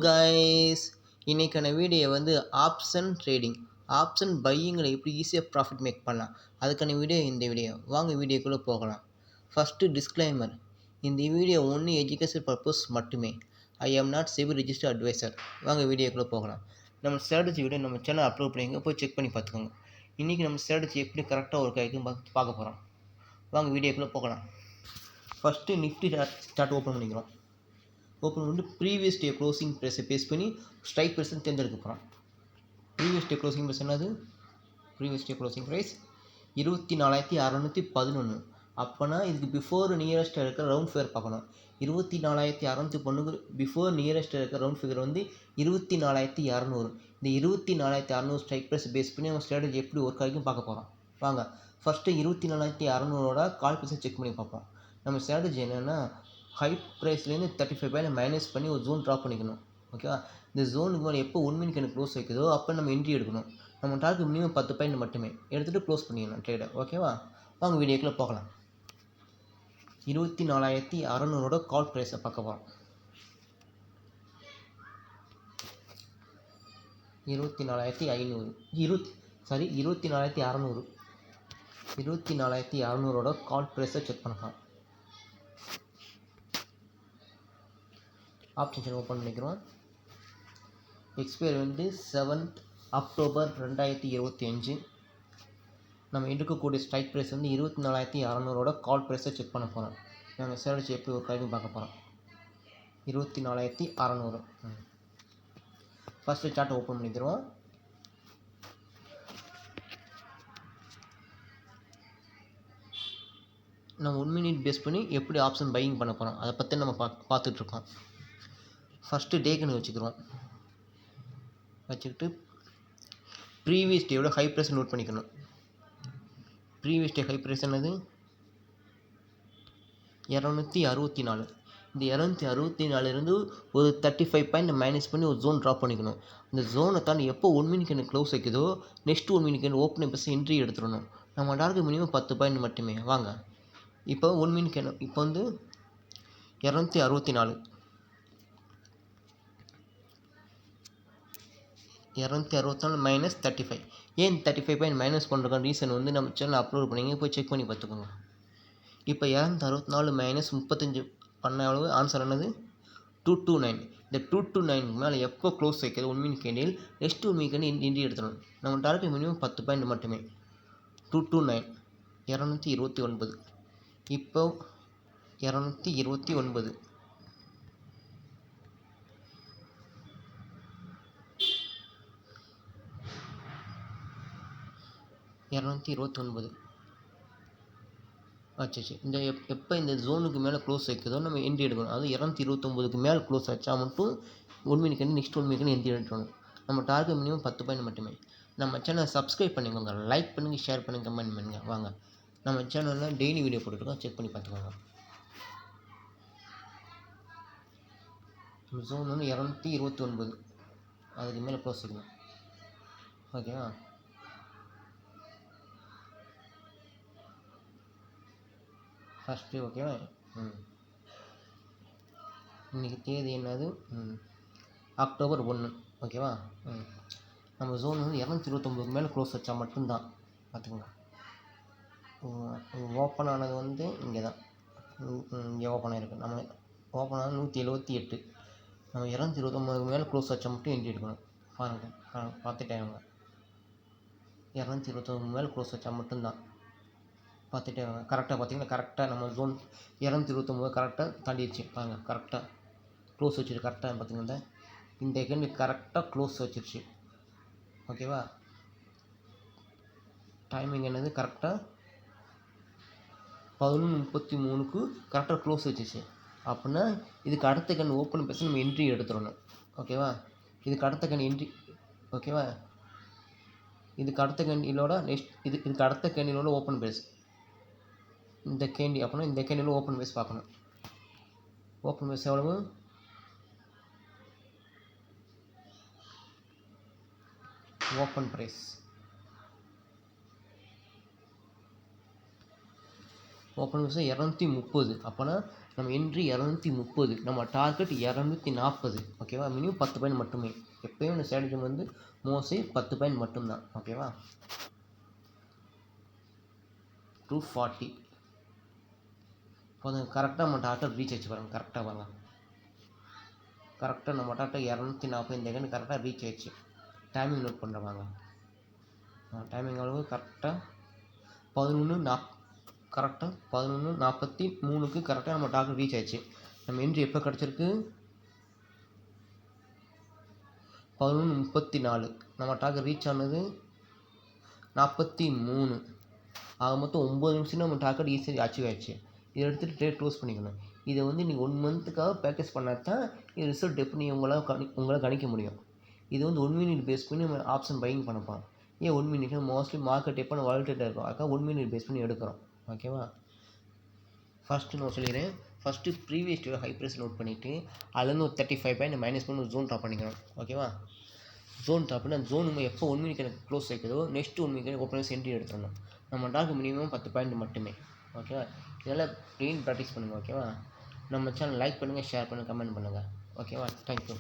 Guys, இன்னைக்கான video வந்து option trading, option பையிங்கில் எப்படி ஈஸியாக ப்ராஃபிட் மேக் பண்ணலாம், அதுக்கான வீடியோ இந்த வீடியோ. வாங்க வீடியோக்குள்ளே போகலாம். ஃபஸ்ட்டு டிஸ்க்ளைமர், இந்த வீடியோ ஒன்லி எஜுகேஷன் பர்பஸ் மட்டுமே. ஐ am not SEBI register advisor. வாங்க வீடியோக்குள்ளே போகலாம். நம்ம ஸ்ட்ராட்டஜி வீடியோ நம்ம சேனல் அப்லோட் பண்ணிங்க, போய் செக் பண்ணி பார்த்துக்கோங்க. இன்றைக்கி நம்ம ஸ்ட்ராட்டஜி எப்படி கரெக்டாக ஒர்க் ஆகிருக்குன்னு பார்க்க போகிறோம். வாங்க வீடியோக்குள்ளே போகலாம். ஃபஸ்ட்டு நிஃப்டி சார்ட் ஓப்பன் பண்ணிக்கிறோம். ஓப்பன் பண்ணிட்டு ப்ரீவியஸ் டே க்ளோசிங் ப்ரைஸை பேஸ் பண்ணி ஸ்ட்ரைக் ப்ரைஸ்ன்னு தேர்ந்தெடுக்க போகிறோம். ப்ரீவியஸ் டே க்ளோசிங் ப்ரைஸ் என்னது? Previous day closing price 24,611. அப்போனா இதுக்கு பிஃபோர் நியரஸ்ட்டாக இருக்கிற ரவுண்ட் ஃபிகர் பார்க்கணும். 24,611 பிஃபோர் நியரஸ்ட்டாக இருக்கிற ரவுண்ட் ஃபிகர் வந்து 24,200. இந்த 24,200 ஸ்ட்ரைக் ப்ரைஸ் பேஸ் பண்ணி நம்ம ஸ்ட்ராட்டஜி எப்படி ஒர்க் ஆகிக்கும் பார்க்க போகிறோம். வாங்க ஃபஸ்ட்டு 24,600ஓட கால் ப்ரைஸை செக் பண்ணி பார்ப்போம். நம்ம ஸ்ட்ராட்டஜி என்னென்னா, ஹை ப்ரைஸ்லேருந்து 35 பாயிண்ட் மைனஸ் பண்ணி ஒரு ஜோன் ட்ராப் பண்ணிக்கணும். ஓகேவா? இந்த ஜோனுக்கு மேலே எப்போ 1 மினிட் எனக்கு க்ளோஸ் வைக்குதோ அப்போ நம்ம என்ட்ரி எடுக்கணும். நம்ம டார்கெட் மினிமம் 10 பாயிண்ட் மட்டுமே எடுத்துகிட்டு க்ளோஸ் பண்ணிக்கணும் ட்ரேடை. ஓகேவா? வாங்க வீடியோக்குள்ளே போகலாம். 24,600ஓட கால் ப்ரைஸை பார்க்க போகிறோம். 24,500 24,600 24,600ஓட கால் ப்ரைஸை செக் பண்ணலாம். ஆப்ஷன் ஓப்பன் பண்ணிக்கிறோம். எக்ஸ்பைரி வந்து 7th October 2025. நம்ம எடுக்கக்கூடிய ஸ்ட்ரைக் ப்ரைஸ் வந்து 24,600ஓட கால் ப்ரைஸை செக் பண்ண போகிறோம். நம்ம ஸ்ட்ராட்டஜி எப்படி ஒரு கைக்கும் பார்க்க போகிறோம். 24,600. ஃபஸ்ட்டு சார்ட்டை ஓப்பன் பண்ணிக்கிறோம். நம்ம 1 மினிட் பேஸ் பண்ணி எப்படி ஆப்ஷன் பையிங் பண்ண போகிறோம் அதை பற்றி நம்ம பார்த்துட்ருக்கோம். ஃபஸ்ட்டு டேக்குன்னு வச்சுக்கிறோம். வச்சுக்கிட்டு ப்ரீவியஸ் டேயோட ஹை ப்ரைஸ் நோட் பண்ணிக்கணும். ப்ரீவியஸ் டே ஹை ப்ரைஸ் என்னது? 264. இந்த 264 ஒரு 35 பாயிண்ட் மைனஸ் பண்ணி ஒரு ஜோன் ட்ராப் பண்ணிக்கணும். இந்த ஜோனை தாண்டி எப்போ 1 மினிட் எனக்கு க்ளோஸ் வைக்குதோ next 1 minute opening price entry எடுத்துடணும். நம்ம டார்கெட் மினிமம் 10 பாயிண்ட் மட்டுமே. வாங்க இப்போ 1 மினிட் இப்போ வந்து 264 மைனஸ் 35. ஏன் 35 பாயிண்ட் மைனஸ் பண்ணுறதுக்கான ரீசன் வந்து நம்ம சேனல் அப்லோட் பண்ணிங்க, போய் செக் பண்ணி பார்த்துக்கோங்க. இப்போ 264 மைனஸ் 35 பண்ண அளவு ஆன்சர் என்னது? 229. இந்த 229 மேலே எப்போ க்ளோஸ் வைக்கிறது 1 minute candle next 1 minute candle entry எடுத்துடணும். நம்ம டார்கெட் மினிமம் 10 பாயிண்ட் மட்டுமே. 229 229. இப்போ 229 229 ஆச்சு. இந்த எப்போ இந்த ஜோனுக்கு மேலே க்ளோஸ் வைக்கிறதோ நம்ம என்ட்ரி எடுக்கணும். அது 229க்கு மேலே க்ளோஸ் வச்சா மட்டும் 1 மினிட் நெக்ஸ்ட் 1 மினிட் என்ட்ரி எடுக்கணும். நம்ம டார்கெட் மினிமம் 10 பாயிண்ட் மட்டுமே. நம்ம சேனலை சப்ஸ்கிரைப் பண்ணிக்கோங்க, லைக் பண்ணுங்கள், ஷேர் பண்ணுங்கள், கமெண்ட் பண்ணுங்கள். வாங்க நம்ம சேனலில் டெய்லி வீடியோ போட்டுருக்கோம், செக் பண்ணி பார்த்துக்கோங்க. ஜோன் வந்து 229 அதுக்கு மேலே க்ளோஸ் வைக்கணும். ஓகேவா? ஃபஸ்ட்டு ஓகேவா? இன்றைக்கி தேதி என்னது? October 1. ஓகேவா? நம்ம ஜோன் வந்து 229 மேலே க்ளோஸ் வச்சா மட்டும்தான் பார்த்துக்கோங்க. ஓப்பன் ஆனது வந்து இங்கே தான், இங்கே ஓப்பன் ஆகிருக்கு. நம்ம ஓப்பன் ஆனது 178. நம்ம 229 மேலே க்ளோஸ் வச்சா மட்டும் என்ட்ரி எடுக்கணும். பாருங்கள், பார்த்துட்டே வாங்க. 229 மேலே க்ளோஸ் வச்சா மட்டும்தான் பார்த்துட்டே வாங்க. கரெக்டாக பார்த்தீங்கன்னா கரெக்டாக நம்ம ஜோன் 229 கரெக்டாக தாண்டிடுச்சு. பாருங்கள், கரெக்டாக க்ளோஸ் வச்சிருக்கு. கரெக்டாக பார்த்தீங்கன்னா இந்த செகண்ட் கரெக்டாக க்ளோஸ் வச்சிருச்சு. ஓகேவா? டைமிங் என்னது? கரெக்டாக 11:33க்கு கரெக்டாக க்ளோஸ் வச்சிச்சு. அப்படின்னா இதுக்கு அடுத்த கண் ஓப்பன் பேச நம்ம என்ட்ரி எடுத்துடணும். ஓகேவா? இதுக்கு அடுத்த கண் என்ட்ரி. ஓகேவா? இதுக்கு அடுத்த கேண்டிலோட நெக்ஸ்ட் இதுக்கு அடுத்த கேண்டிலோட ஓப்பன் பேஸ் இந்த கேண்டி. அப்படின்னா இந்த கேண்டிலோட ஓப்பன் பேஸ் பார்க்கணும். ஓப்பன் பேஸ் எவ்வளவு? Open price open interest 230. அப்போனா நம்ம என்ட்ரி 230, நம்ம டார்கெட் 240. ஓகேவா? மினிமம் 10 பாயிண்ட் மட்டுமே. எப்பயும் இந்த ஸ்ட்ராட்டஜி வந்து மோஸ்ட்லி 10 பாயிண்ட் மட்டும்தான். ஓகேவா? 240 போதும். கரெக்டாக நம்ம டார்கெட் ரீச் ஆச்சு பாருங்கள். கரெக்டாக பாருங்கள். கரெக்டாக நம்ம டார்கெட் 240 இந்த செகண்ட் கரெக்டாக ரீச் ஆயிடுச்சு. Timing note பண்ணுறவாங்க. டைமிங் அளவு கரெக்டாக 11 கரெக்டாக 11:43க்கு கரெக்டாக நம்ம டார்கெட் ரீச் ஆயிடுச்சு. நம்ம என்ட்ரி எப்போ கிடச்சிருக்கு? 11:34. நம்ம டார்கெட் ரீச் ஆனது 43. ஆக மொத்தம் 9 நிமிஷம் நம்ம டார்கெட் ஈஸியாக அச்சீவ் ஆயிடுச்சு. இதை எடுத்துகிட்டு ட்ரேட் க்ளோஸ் பண்ணிக்கணும். இதை வந்து நீங்கள் 1 மந்த்துக்காக ப்ராக்டிஸ் பண்ணால் தான் இது ரிசல்ட் எப்படி உங்களால் கணிக்க முடியும். இது வந்து 1 மினிட் பேஸ் பண்ணி நம்ம ஆப்ஷன் பையிங் பண்ணப்போம். ஏன் 1 மினிட்? மோஸ்ட்லி மார்க்கெட் எப்போ வாலட்டிலிட்டியாக இருக்கும், அதுக்காக 1 மினிட் பேஸ் பண்ணி எடுக்கிறோம். ஓகேவா? ஃபஸ்ட்டு நான் சொல்லிடுறேன். First previous day high price note பண்ணிவிட்டு அதுலேருந்து ஒரு 35 பாயிண்ட் மைனஸ் பண்ணி ஒரு ஜோன் ட்ராப் பண்ணிக்கணும். ஓகேவா? ஜோன் ட்ராப்னா ஜோன் நம்ம எப்போ 1 மினிட் எனக்கு க்ளோஸ் ஆகிக்குதோ நெக்ஸ்ட் 1 மினிட் ஓப்பன் என்ட்ரி எடுத்துடணும். நம்ம டார்கெட் மினிமம் 10 பாயிண்ட் மட்டுமே. ஓகேவா? இதெல்லாம் ப்ராக்டிஸ் பண்ணுங்கள். ஓகேவா? நம்ம சேனல் லைக் பண்ணுங்கள், ஷேர் பண்ணுங்கள், கமெண்ட் பண்ணுங்கள். ஓகேவா? தேங்க்யூ.